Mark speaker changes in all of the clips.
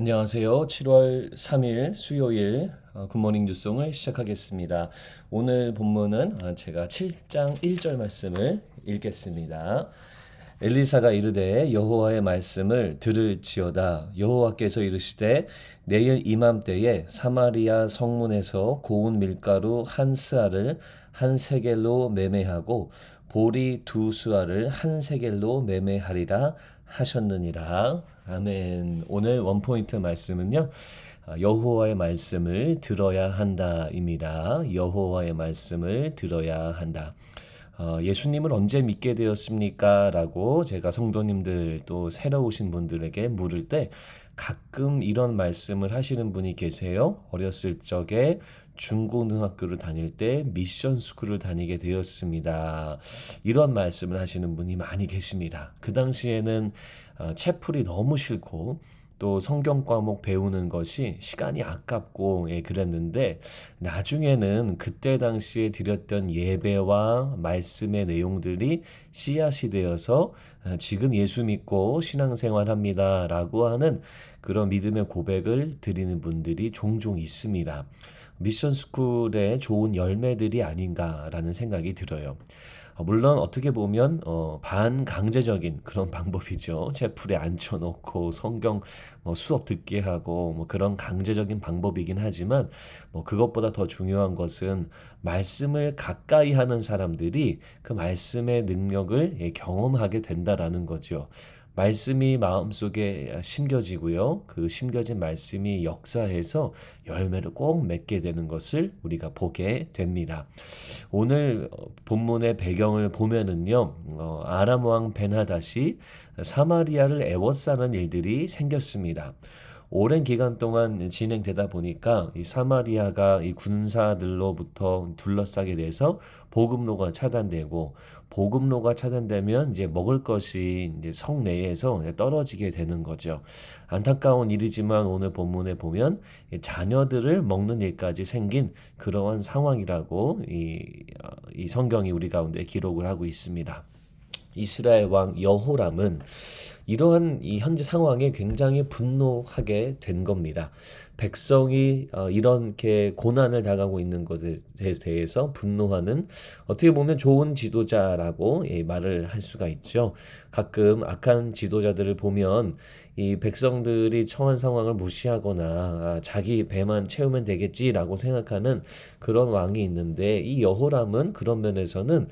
Speaker 1: 안녕하세요. 7월 3일 수요일 굿모닝 뉴송을 시작하겠습니다. 오늘 본문은 제가 7장 1절 말씀을 읽겠습니다. 엘리사가 이르되 여호와의 말씀을 들을지어다. 여호와께서 이르시되 내일 이맘때에 사마리아 성문에서 고운 밀가루 한 스아를 한 세겔로 매매하고 보리 두 수아를 한 세겔로 매매하리라 하셨느니라. 아멘. 오늘 원포인트 말씀은요. 여호와의 말씀을 들어야 한다입니다. 여호와의 말씀을 들어야 한다. 예수님을 언제 믿게 되었습니까? 라고 제가 성도님들 또 새로 오신 분들에게 물을 때 가끔 이런 말씀을 하시는 분이 계세요. 어렸을 적에 중고등학교를 다닐 때 미션 스쿨을 다니게 되었습니다. 이런 말씀을 하시는 분이 많이 계십니다. 그 당시에는 채플이 너무 싫고 또 성경 과목 배우는 것이 시간이 아깝고 그랬는데 나중에는 그때 당시에 드렸던 예배와 말씀의 내용들이 씨앗이 되어서 지금 예수 믿고 신앙생활합니다 라고 하는 그런 믿음의 고백을 드리는 분들이 종종 있습니다. 미션스쿨의 좋은 열매들이 아닌가라는 생각이 들어요. 물론 어떻게 보면 반강제적인 그런 방법이죠. 채플에 앉혀놓고 성경 수업 듣게 하고 그런 강제적인 방법이긴 하지만 그것보다 더 중요한 것은 말씀을 가까이 하는 사람들이 그 말씀의 능력을 경험하게 된다라는 거죠. 말씀이 마음속에 심겨지고요. 그 심겨진 말씀이 역사해서 열매를 꼭 맺게 되는 것을 우리가 보게 됩니다. 오늘 본문의 배경을 보면은요. 아람 왕 벤하닷이 사마리아를 애워싸는 일들이 생겼습니다. 오랜 기간 동안 진행되다 보니까 이 사마리아가 이 군사들로부터 둘러싸게 돼서 보급로가 차단되고 보급로가 차단되면 이제 먹을 것이 이제 성 내에서 떨어지게 되는 거죠. 안타까운 일이지만 오늘 본문에 보면 자녀들을 먹는 일까지 생긴 그러한 상황이라고 이 성경이 우리 가운데 기록을 하고 있습니다. 이스라엘 왕 여호람은 이러한 이 현재 상황에 굉장히 분노하게 된 겁니다. 백성이 이렇게 고난을 당하고 있는 것에 대해서 분노하는 어떻게 보면 좋은 지도자라고 말을 할 수가 있죠. 가끔 악한 지도자들을 보면 이 백성들이 처한 상황을 무시하거나 자기 배만 채우면 되겠지라고 생각하는 그런 왕이 있는데 이 여호람은 그런 면에서는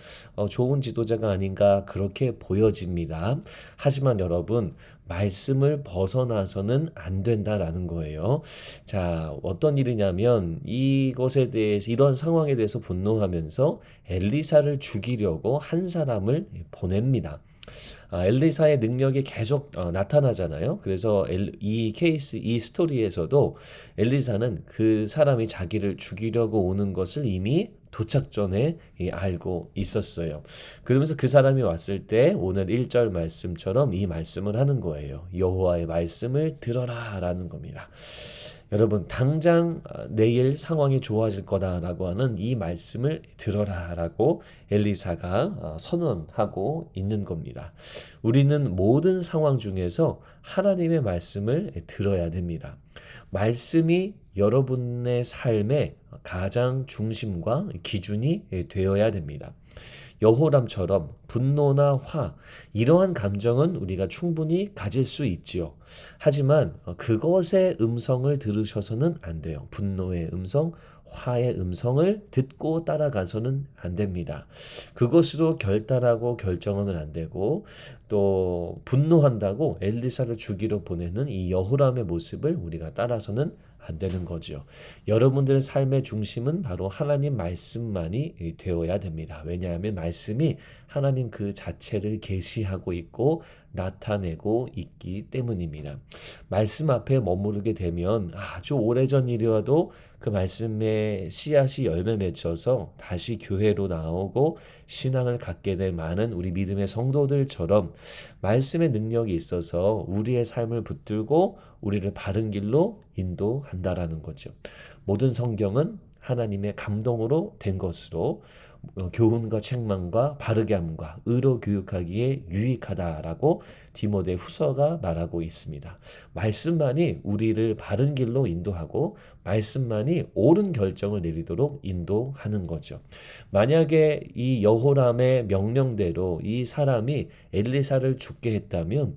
Speaker 1: 좋은 지도자가 아닌가 그렇게 보여집니다. 하지만 여러분 말씀을 벗어나서는 안 된다라는 거예요. 자, 어떤 일이냐면 이것에 대해서 이런 상황에 대해서 분노하면서 엘리사를 죽이려고 한 사람을 보냅니다. 엘리사의 능력이 계속 나타나잖아요. 그래서 이 케이스, 이 스토리에서도 엘리사는 그 사람이 자기를 죽이려고 오는 것을 이미 도착 전에 알고 있었어요. 그러면서 그 사람이 왔을 때 오늘 1절 말씀처럼 이 말씀을 하는 거예요. 여호와의 말씀을 들어라 라는 겁니다. 여러분 당장 내일 상황이 좋아질 거다라고 하는 이 말씀을 들어라라고 엘리사가 선언하고 있는 겁니다. 우리는 모든 상황 중에서 하나님의 말씀을 들어야 됩니다. 말씀이 여러분의 삶의 가장 중심과 기준이 되어야 됩니다. 여호람처럼 분노나 화 이러한 감정은 우리가 충분히 가질 수 있지요. 하지만 그것의 음성을 들으셔서는 안 돼요. 분노의 음성, 화의 음성을 듣고 따라가서는 안 됩니다. 그것으로 결단하고 결정은 안 되고 또 분노한다고 엘리사를 죽이러 보내는 이 여호람의 모습을 우리가 따라서는 안 되는 거죠. 여러분들의 삶의 중심은 바로 하나님 말씀만이 되어야 됩니다. 왜냐하면 말씀이 하나님 그 자체를 계시하고 있고 나타내고 있기 때문입니다. 말씀 앞에 머무르게 되면 아주 오래전 일이어도 그 말씀의 씨앗이 열매 맺혀서 다시 교회로 나오고 신앙을 갖게 될 많은 우리 믿음의 성도들처럼 말씀의 능력이 있어서 우리의 삶을 붙들고 우리를 바른 길로 인도한다라는 거죠. 모든 성경은 하나님의 감동으로 된 것으로 교훈과 책망과 바르게 함과 의로 교육하기에 유익하다라고 디모데 후서가 말하고 있습니다. 말씀만이 우리를 바른 길로 인도하고 말씀만이 옳은 결정을 내리도록 인도하는 거죠. 만약에 이 여호람의 명령대로 이 사람이 엘리사를 죽게 했다면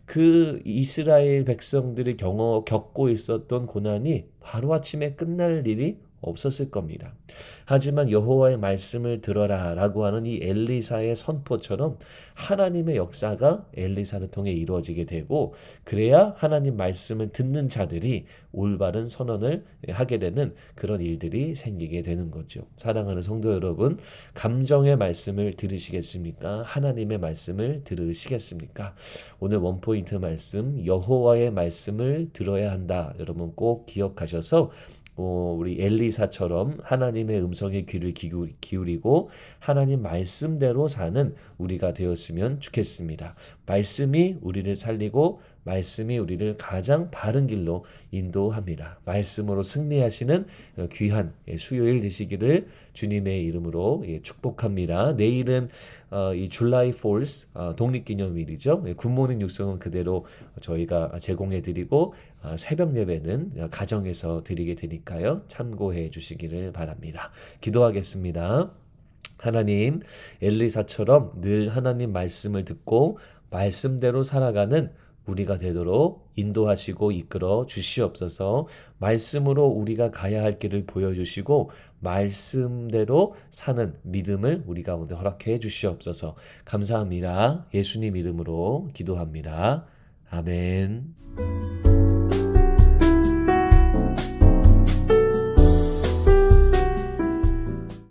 Speaker 1: 그 이스라엘 백성들이 겪고 있었던 고난이 하루아침에 끝날 일이 없었을 겁니다. 하지만 여호와의 말씀을 들어라 라고 하는 이 엘리사의 선포처럼 하나님의 역사가 엘리사를 통해 이루어지게 되고, 그래야 하나님 말씀을 듣는 자들이 올바른 선언을 하게 되는 그런 일들이 생기게 되는 거죠. 사랑하는 성도 여러분, 감정의 말씀을 들으시겠습니까? 하나님의 말씀을 들으시겠습니까? 오늘 원포인트 말씀, 여호와의 말씀을 들어야 한다. 여러분 꼭 기억하셔서 우리 엘리사처럼 하나님의 음성에 귀를 기울이고 하나님 말씀대로 사는 우리가 되었으면 좋겠습니다. 말씀이 우리를 살리고 말씀이 우리를 가장 바른 길로 인도합니다. 말씀으로 승리하시는 귀한 수요일 되시기를 주님의 이름으로 축복합니다. 내일은 이 줄라이 4th 독립기념일이죠. 굿모닝 육성은 그대로 저희가 제공해드리고 새벽 예배는 가정에서 드리게 되니까요. 참고해 주시기를 바랍니다. 기도하겠습니다. 하나님, 엘리사처럼 늘 하나님 말씀을 듣고 말씀대로 살아가는 우리가 되도록 인도하시고 이끌어 주시옵소서. 말씀으로 우리가 가야 할 길을 보여주시고 말씀대로 사는 믿음을 우리 가운데 허락해 주시옵소서. 감사합니다. 예수님 이름으로 기도합니다. 아멘.